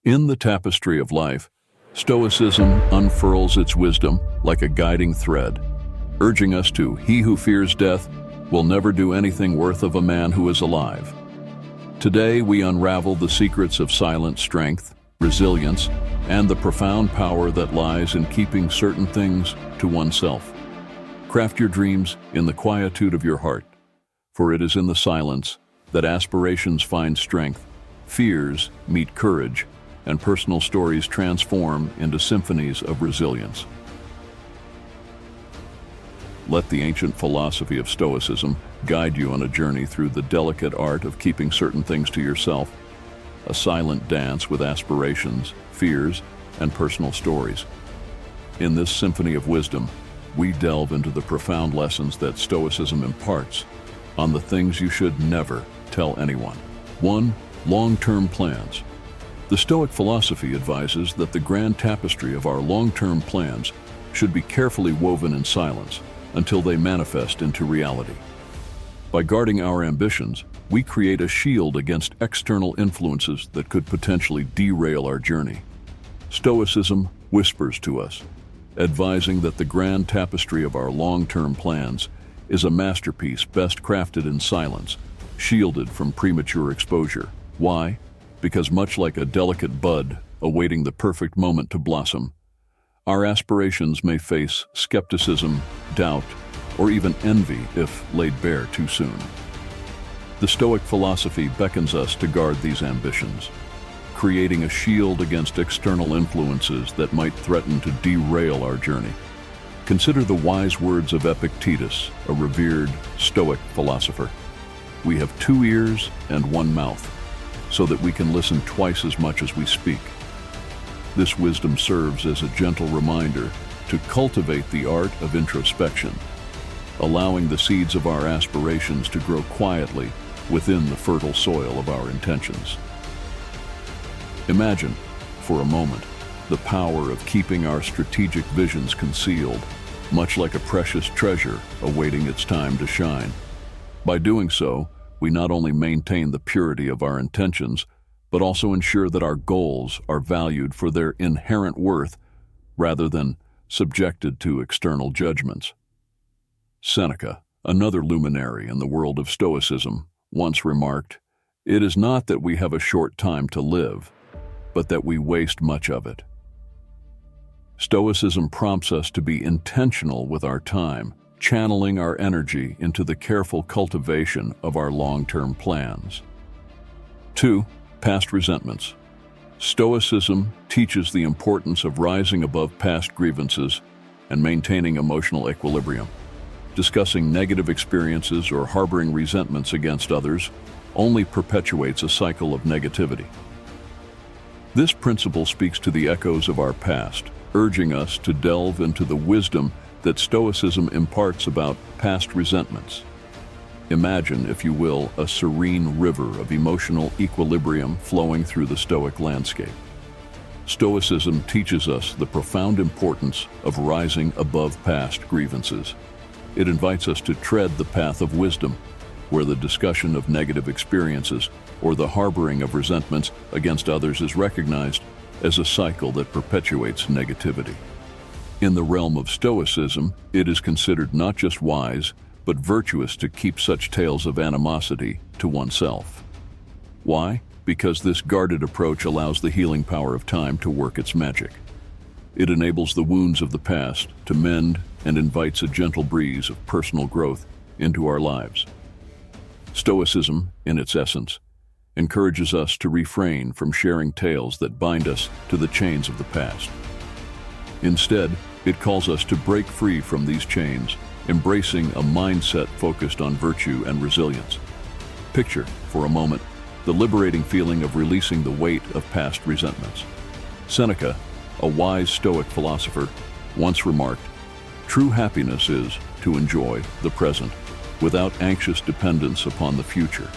In the tapestry of life, Stoicism unfurls its wisdom like a guiding thread, urging us to, "He who fears death will never do anything worth of a man who is alive." Today, we unravel the secrets of silent strength, resilience, and the profound power that lies in keeping certain things to oneself. Craft your dreams in the quietude of your heart, for it is in the silence that aspirations find strength, fears meet courage, and personal stories transform into symphonies of resilience. Let the ancient philosophy of Stoicism guide you on a journey through the delicate art of keeping certain things to yourself, a silent dance with aspirations, fears, and personal stories. In this symphony of wisdom, we delve into the profound lessons that Stoicism imparts on the things you should never tell anyone. 1. Long-term plans. The Stoic philosophy advises that the grand tapestry of our long-term plans should be carefully woven in silence until they manifest into reality. By guarding our ambitions, we create a shield against external influences that could potentially derail our journey. Stoicism whispers to us, advising that the grand tapestry of our long-term plans is a masterpiece best crafted in silence, shielded from premature exposure. Why? Because much like a delicate bud awaiting the perfect moment to blossom, our aspirations may face skepticism, doubt, or even envy if laid bare too soon. The Stoic philosophy beckons us to guard these ambitions, creating a shield against external influences that might threaten to derail our journey. Consider the wise words of Epictetus, a revered Stoic philosopher. "We have 2 ears and 1 mouth, so that we can listen twice as much as we speak." This wisdom serves as a gentle reminder to cultivate the art of introspection, allowing the seeds of our aspirations to grow quietly within the fertile soil of our intentions. Imagine, for a moment, the power of keeping our strategic visions concealed, much like a precious treasure awaiting its time to shine. By doing so, we not only maintain the purity of our intentions, but also ensure that our goals are valued for their inherent worth rather than subjected to external judgments. Seneca, another luminary in the world of Stoicism, once remarked, "It is not that we have a short time to live, but that we waste much of it." Stoicism prompts us to be intentional with our time, channeling our energy into the careful cultivation of our long-term plans. 2. Past resentments. Stoicism teaches the importance of rising above past grievances and maintaining emotional equilibrium. Discussing negative experiences or harboring resentments against others only perpetuates a cycle of negativity. This principle speaks to the echoes of our past, urging us to delve into the wisdom that Stoicism imparts about past resentments. Imagine, if you will, a serene river of emotional equilibrium flowing through the Stoic landscape. Stoicism teaches us the profound importance of rising above past grievances. It invites us to tread the path of wisdom, where the discussion of negative experiences or the harboring of resentments against others is recognized as a cycle that perpetuates negativity. In the realm of Stoicism, it is considered not just wise, but virtuous to keep such tales of animosity to oneself. Why? Because this guarded approach allows the healing power of time to work its magic. It enables the wounds of the past to mend and invites a gentle breeze of personal growth into our lives. Stoicism, in its essence, encourages us to refrain from sharing tales that bind us to the chains of the past. Instead, it calls us to break free from these chains, embracing a mindset focused on virtue and resilience. Picture, for a moment, the liberating feeling of releasing the weight of past resentments. Seneca, a wise Stoic philosopher, once remarked, "True happiness is to enjoy the present without anxious dependence upon the future."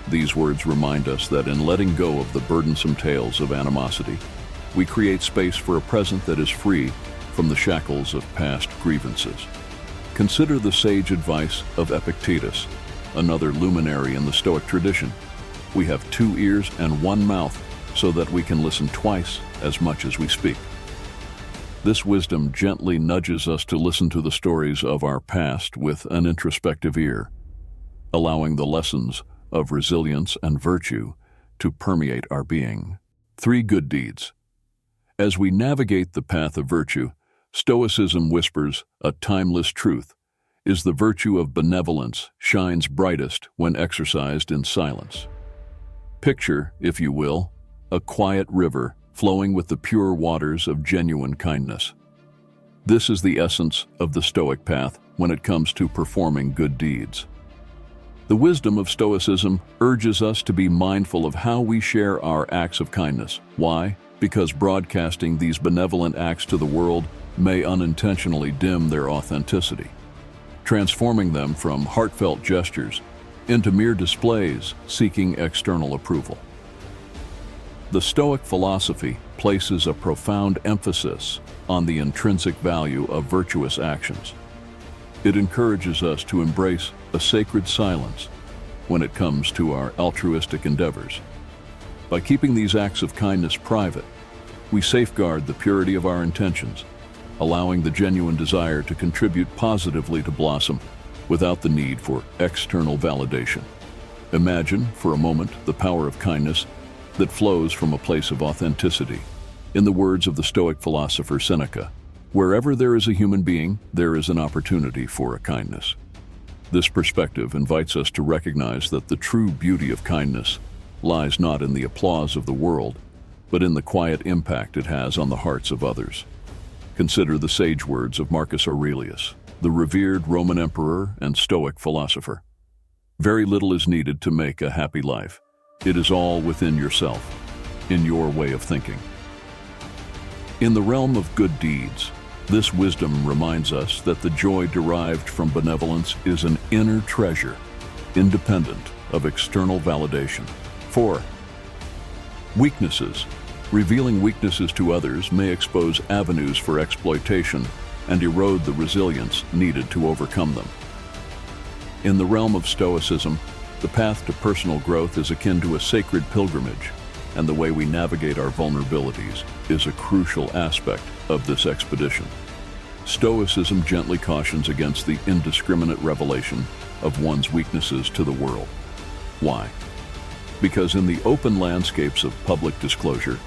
These words remind us that in letting go of the burdensome tales of animosity, we create space for a present that is free from the shackles of past grievances. Consider the sage advice of Epictetus, another luminary in the Stoic tradition. "We have 2 ears and 1 mouth, so that we can listen twice as much as we speak. This wisdom gently nudges us to listen to the stories of our past with an introspective ear, allowing the lessons of resilience and virtue to permeate our being. 3 good deeds. As we navigate the path of virtue, Stoicism whispers a timeless truth: is the virtue of benevolence shines brightest when exercised in silence. Picture, if you will, a quiet river flowing with the pure waters of genuine kindness. This is the essence of the Stoic path when it comes to performing good deeds. The wisdom of Stoicism urges us to be mindful of how we share our acts of kindness. Why? Because broadcasting these benevolent acts to the world may unintentionally dim their authenticity, transforming them from heartfelt gestures into mere displays seeking external approval. The Stoic philosophy places a profound emphasis on the intrinsic value of virtuous actions. It encourages us to embrace a sacred silence when it comes to our altruistic endeavors. By keeping these acts of kindness private, we safeguard the purity of our intentions, allowing the genuine desire to contribute positively to blossom without the need for external validation. Imagine, for a moment, the power of kindness that flows from a place of authenticity. In the words of the Stoic philosopher Seneca, wherever there is a human being, there is an opportunity for a kindness. This perspective invites us to recognize that the true beauty of kindness lies not in the applause of the world, but in the quiet impact it has on the hearts of others. Consider the sage words of Marcus Aurelius, the revered Roman emperor and Stoic philosopher. Very little is needed to make a happy life. It is all within yourself, in your way of thinking. In the realm of good deeds, this wisdom reminds us that the joy derived from benevolence is an inner treasure, independent of external validation. 4. Weaknesses. Revealing weaknesses to others may expose avenues for exploitation and erode the resilience needed to overcome them. In the realm of Stoicism, the path to personal growth is akin to a sacred pilgrimage, and the way we navigate our vulnerabilities is a crucial aspect of this expedition. Stoicism gently cautions against the indiscriminate revelation of one's weaknesses to the world. Why? Because in the open landscapes of public disclosure,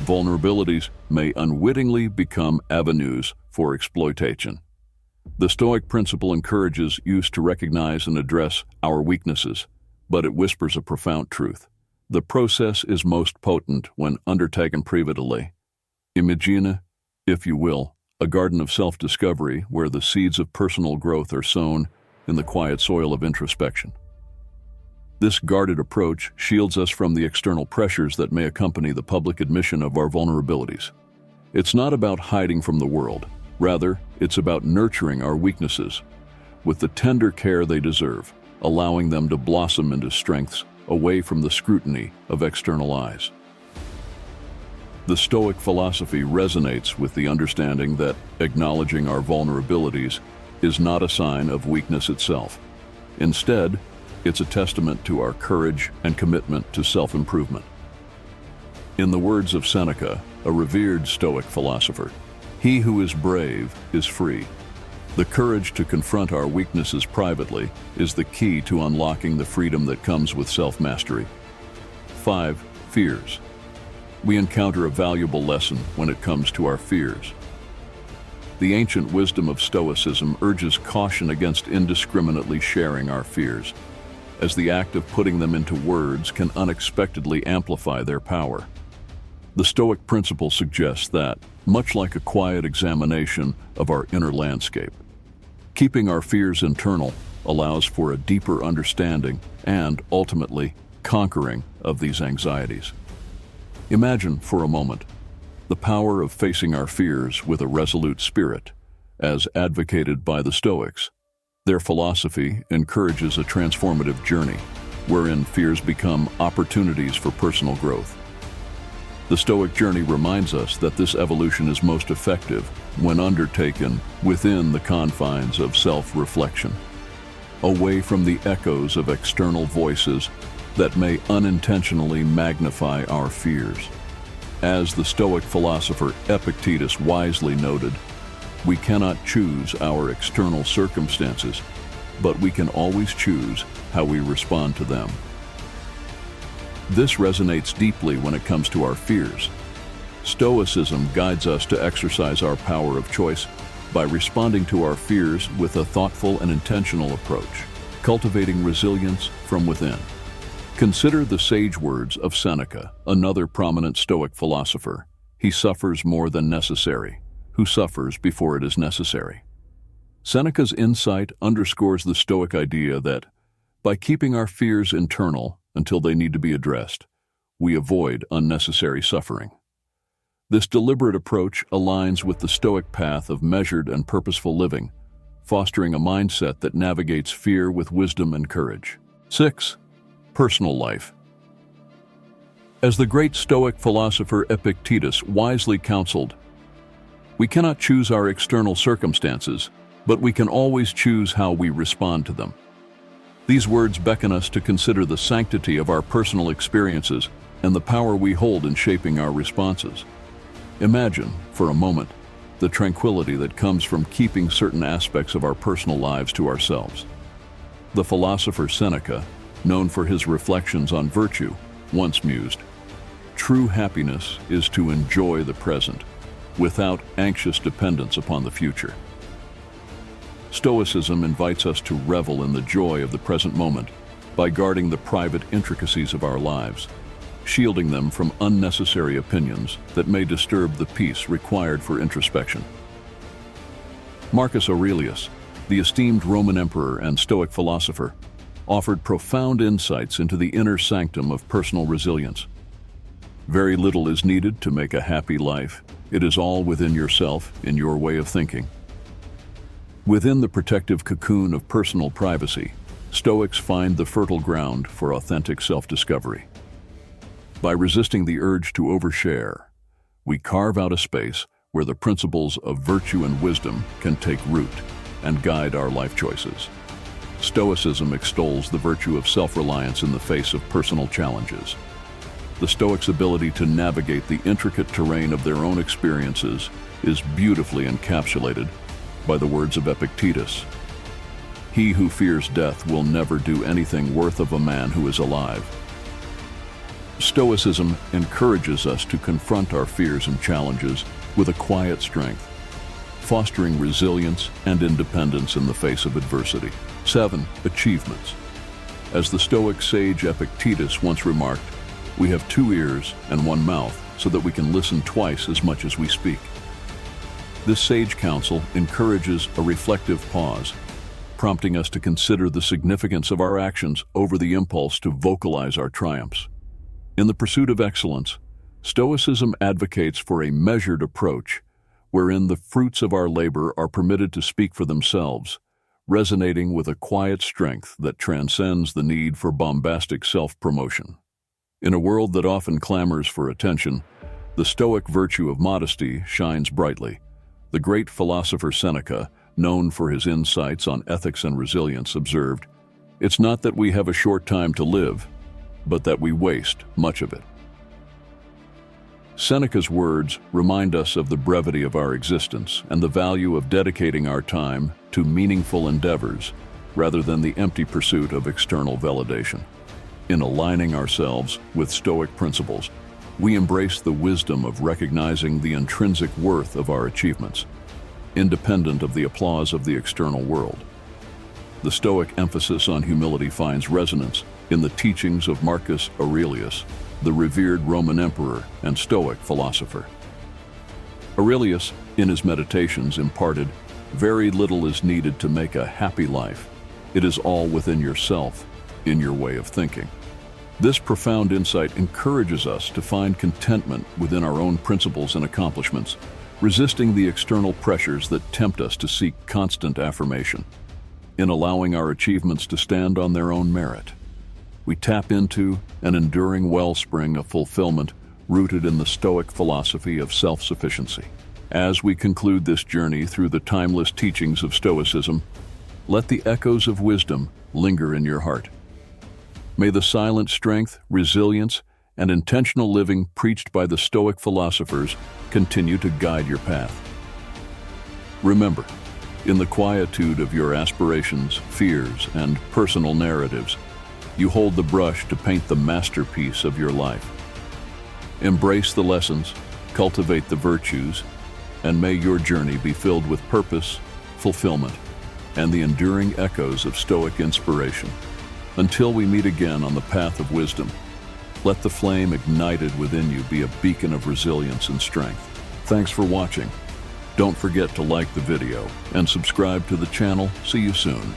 vulnerabilities may unwittingly become avenues for exploitation. The Stoic principle encourages use to recognize and address our weaknesses, but it whispers a profound truth. The process is most potent when undertaken privately. Imagine, if you will, a garden of self-discovery where the seeds of personal growth are sown in the quiet soil of introspection. This guarded approach shields us from the external pressures that may accompany the public admission of our vulnerabilities. It's not about hiding from the world. Rather, it's about nurturing our weaknesses with the tender care they deserve, allowing them to blossom into strengths away from the scrutiny of external eyes. The Stoic philosophy resonates with the understanding that acknowledging our vulnerabilities is not a sign of weakness itself. Instead, it's a testament to our courage and commitment to self-improvement. In the words of Seneca, a revered Stoic philosopher, "He who is brave is free." The courage to confront our weaknesses privately is the key to unlocking the freedom that comes with self-mastery. 5. Fears. We encounter a valuable lesson when it comes to our fears. The ancient wisdom of Stoicism urges caution against indiscriminately sharing our fears, as the act of putting them into words can unexpectedly amplify their power. The Stoic principle suggests that, much like a quiet examination of our inner landscape, keeping our fears internal allows for a deeper understanding and, ultimately, conquering of these anxieties. Imagine, for a moment, the power of facing our fears with a resolute spirit, as advocated by the Stoics. Their philosophy encourages a transformative journey, wherein fears become opportunities for personal growth. The Stoic journey reminds us that this evolution is most effective when undertaken within the confines of self-reflection, away from the echoes of external voices that may unintentionally magnify our fears. As the Stoic philosopher Epictetus wisely noted, we cannot choose our external circumstances, but we can always choose how we respond to them. This resonates deeply when it comes to our fears. Stoicism guides us to exercise our power of choice by responding to our fears with a thoughtful and intentional approach, cultivating resilience from within. Consider the sage words of Seneca, another prominent Stoic philosopher. He suffers more than necessary, who suffers before it is necessary. Seneca's insight underscores the Stoic idea that, by keeping our fears internal until they need to be addressed, we avoid unnecessary suffering. This deliberate approach aligns with the Stoic path of measured and purposeful living, fostering a mindset that navigates fear with wisdom and courage. 6. Personal life. As the great Stoic philosopher Epictetus wisely counseled, we cannot choose our external circumstances, but we can always choose how we respond to them. These words beckon us to consider the sanctity of our personal experiences and the power we hold in shaping our responses. Imagine, for a moment, the tranquility that comes from keeping certain aspects of our personal lives to ourselves. The philosopher Seneca, known for his reflections on virtue, once mused, "True happiness is to enjoy the present, without anxious dependence upon the future." Stoicism invites us to revel in the joy of the present moment by guarding the private intricacies of our lives, shielding them from unnecessary opinions that may disturb the peace required for introspection. Marcus Aurelius, the esteemed Roman emperor and Stoic philosopher, offered profound insights into the inner sanctum of personal resilience. Very little is needed to make a happy life. It is all within yourself, in your way of thinking. Within the protective cocoon of personal privacy, Stoics find the fertile ground for authentic self-discovery. By resisting the urge to overshare, we carve out a space where the principles of virtue and wisdom can take root and guide our life choices. Stoicism extols the virtue of self-reliance in the face of personal challenges. The Stoics' ability to navigate the intricate terrain of their own experiences is beautifully encapsulated by the words of Epictetus. "He who fears death will never do anything worth of a man who is alive." Stoicism encourages us to confront our fears and challenges with a quiet strength, fostering resilience and independence in the face of adversity. 7. Achievements. As the Stoic sage Epictetus once remarked, we have 2 ears and 1 mouth so that we can listen twice as much as we speak. This sage counsel encourages a reflective pause, prompting us to consider the significance of our actions over the impulse to vocalize our triumphs. In the pursuit of excellence, Stoicism advocates for a measured approach, wherein the fruits of our labor are permitted to speak for themselves, resonating with a quiet strength that transcends the need for bombastic self-promotion. In a world that often clamors for attention, the Stoic virtue of modesty shines brightly. The great philosopher Seneca, known for his insights on ethics and resilience, observed, "It's not that we have a short time to live, but that we waste much of it." Seneca's words remind us of the brevity of our existence and the value of dedicating our time to meaningful endeavors rather than the empty pursuit of external validation. In aligning ourselves with Stoic principles, we embrace the wisdom of recognizing the intrinsic worth of our achievements, independent of the applause of the external world. The Stoic emphasis on humility finds resonance in the teachings of Marcus Aurelius, the revered Roman emperor and Stoic philosopher. Aurelius, in his Meditations, imparted, "Very little is needed to make a happy life. It is all within yourself, in your way of thinking." This profound insight encourages us to find contentment within our own principles and accomplishments, resisting the external pressures that tempt us to seek constant affirmation. In allowing our achievements to stand on their own merit, we tap into an enduring wellspring of fulfillment rooted in the Stoic philosophy of self-sufficiency. As we conclude this journey through the timeless teachings of Stoicism, let the echoes of wisdom linger in your heart. May the silent strength, resilience, and intentional living preached by the Stoic philosophers continue to guide your path. Remember, in the quietude of your aspirations, fears, and personal narratives, you hold the brush to paint the masterpiece of your life. Embrace the lessons, cultivate the virtues, and may your journey be filled with purpose, fulfillment, and the enduring echoes of Stoic inspiration. Until we meet again on the path of wisdom, let the flame ignited within you be a beacon of resilience and strength. Thanks for watching. Don't forget to like the video and subscribe to the channel. See you soon.